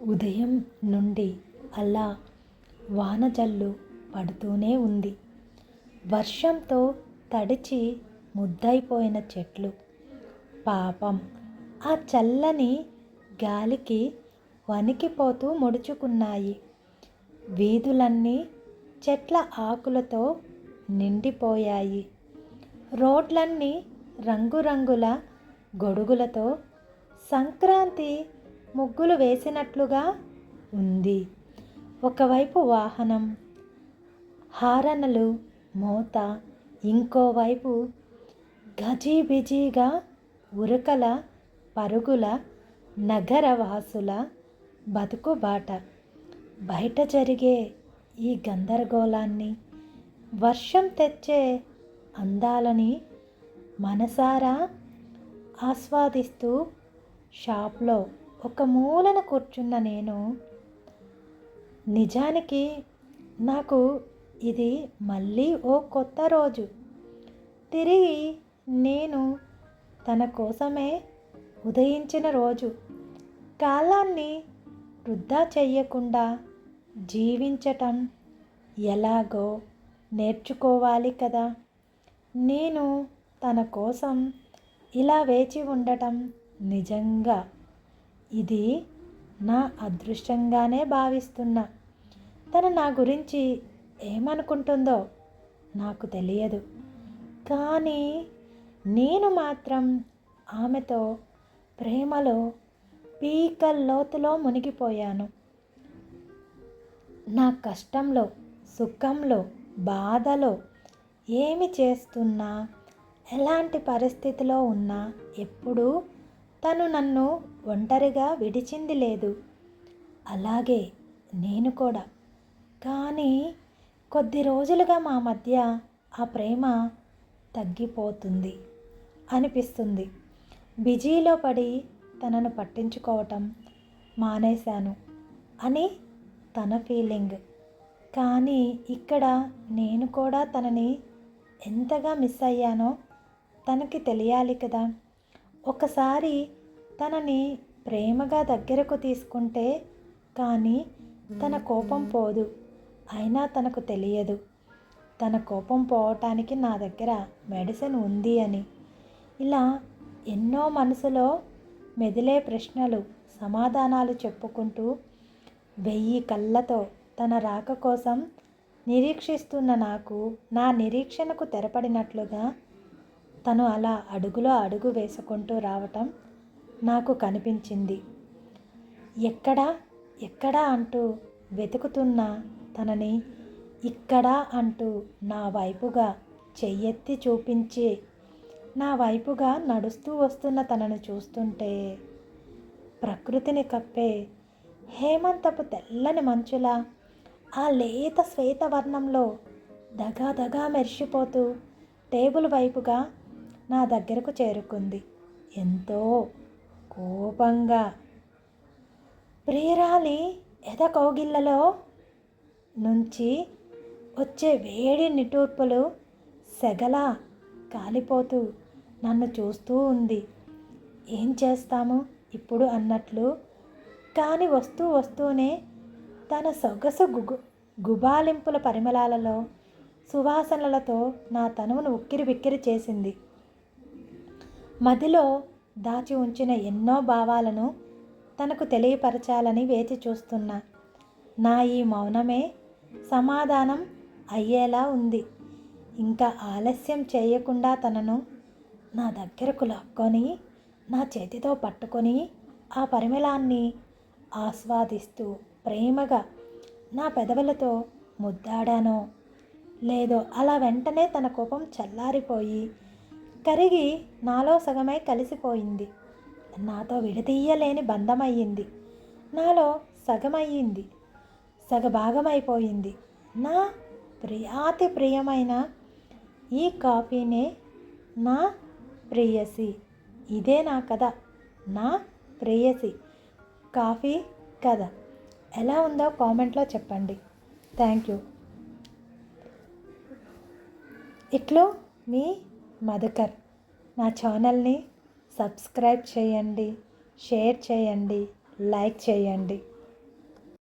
ఉదయం నుండి అలా వానజల్లు పడుతూనే ఉంది. వర్షంతో తడిచి ముద్దయిపోయిన చెట్లు పాపం ఆ చల్లని గాలికి వణికిపోతూ ముడుచుకున్నాయి. వీధులన్నీ చెట్ల ఆకులతో నిండిపోయాయి. రోడ్లన్నీ రంగురంగుల గొడుగులతో సంక్రాంతి ముగ్గులు వేసినట్లుగా ఉంది. ఒకవైపు వాహనం హారనలు మోత, ఇంకోవైపు గజిబిజిగా ఉరకల పరుగుల నగరవాసుల బతుకుబాట. బయట జరిగే ఈ గందరగోళాన్ని, వర్షం తెచ్చే అందాలని మనసారా ఆస్వాదిస్తూ షాప్లో ఒక మూలన కూర్చున్న నేను, నిజానికి నాకు ఇది మళ్ళీ ఓ కొత్త రోజు. తిరిగి నేను తన కోసమే ఉదయించిన రోజు. కాలాన్ని వృధా చెయ్యకుండా జీవించటం ఎలాగో నేర్చుకోవాలి కదా. నేను తన కోసం ఇలా వేచి ఉండటం నిజంగా ఇది నా అదృష్టంగానే భావిస్తున్నా. తను నా గురించి ఏమనుకుంటుందో నాకు తెలియదు, కానీ నేను మాత్రం ఆమెతో ప్రేమలో పీకల్లోతులో మునిగిపోయాను. నా కష్టంలో, సుఖంలో, బాధలో ఏమి చేస్తున్నా, ఎలాంటి పరిస్థితిలో ఉన్నా ఎప్పుడూ తను నన్ను ఒంటరిగా విడిచింది లేదు. అలాగే నేను కూడా. కానీ కొద్ది రోజులుగా మా మధ్య ఆ ప్రేమ తగ్గిపోతుంది అనిపిస్తుంది. బిజీలో పడి తనను పట్టించుకోవటం మానేశాను అని తన ఫీలింగ్. కానీ ఇక్కడ నేను కూడా తనని ఎంతగా మిస్ అయ్యానో తనకి తెలియాలి కదా. ఒకసారి తనని ప్రేమగా దగ్గరకు తీసుకుంటే కానీ తన కోపం పోదు. అయినా తనకు తెలియదు తన కోపం పోవటానికి నా దగ్గర మెడిసిన్ ఉంది అని. ఇలా ఎన్నో మనసులో మెదిలే ప్రశ్నలు, సమాధానాలు చెప్పుకుంటూ 1000 కళ్ళతో తన రాక కోసం నిరీక్షిస్తున్న నాకు, నా నిరీక్షణకు తెరపడినట్లుగా తను అలా అడుగులో అడుగు వేసుకుంటూ రావటం నాకు కనిపించింది. ఎక్కడా అంటూ వెతుకుతున్న తనని ఇక్కడా అంటూ నా వైపుగా చెయ్యెత్తి చూపించి నా వైపుగా నడుస్తూ వస్తున్న తనను చూస్తుంటే ప్రకృతిని కప్పే హేమంతపు తెల్లని మంచులా ఆ లేత శ్వేతవర్ణంలో దగా మెరిసిపోతూ టేబుల్ వైపుగా నా దగ్గరకు చేరుకుంది. ఎంతో కోపంగా. ప్రియురాలి ఎద కౌగిళ్ళలో నుంచి వచ్చే వేడి నిట్టూర్పులు సెగలా కాలిపోతూ నన్ను చూస్తూ ఉంది. ఏం చేస్తాము ఇప్పుడు అన్నట్లు. కానీ వస్తూనే తన సొగసు గుబాలింపుల పరిమళాలలో, సువాసనలతో నా తనువును ఉక్కిరి చేసింది. మదిలో దాచి ఉంచిన ఎన్నో భావాలను తనకు తెలియపరచాలని వేచి చూస్తున్నా. నా ఈ మౌనమే సమాధానం అయ్యేలా ఉంది. ఇంకా ఆలస్యం చేయకుండా తనను నా దగ్గరకు లాక్కొని నా చేతితో పట్టుకొని ఆ పరిమళాన్ని ఆస్వాదిస్తూ ప్రేమగా నా పెదవులతో ముద్దాడానో లేదో అలా వెంటనే తన కోపం చల్లారిపోయి కరిగి నాలో సగమై కలిసిపోయింది. నాతో విడదీయలేని బంధమయ్యింది. నాలో సగమయ్యింది, సగభాగమైపోయింది. నా ప్రియాతి ప్రియమైన ఈ కాఫీనే నా ప్రేయసి. ఇదే నా కథ, నా ప్రేయసి కాఫీ కథ. ఎలా ఉందో కామెంట్లో చెప్పండి. Thank you. ఇట్లు మీ మధుకర్. నా ఛానల్ని సబ్స్క్రైబ్ చేయండి, షేర్ చేయండి, లైక్ చేయండి.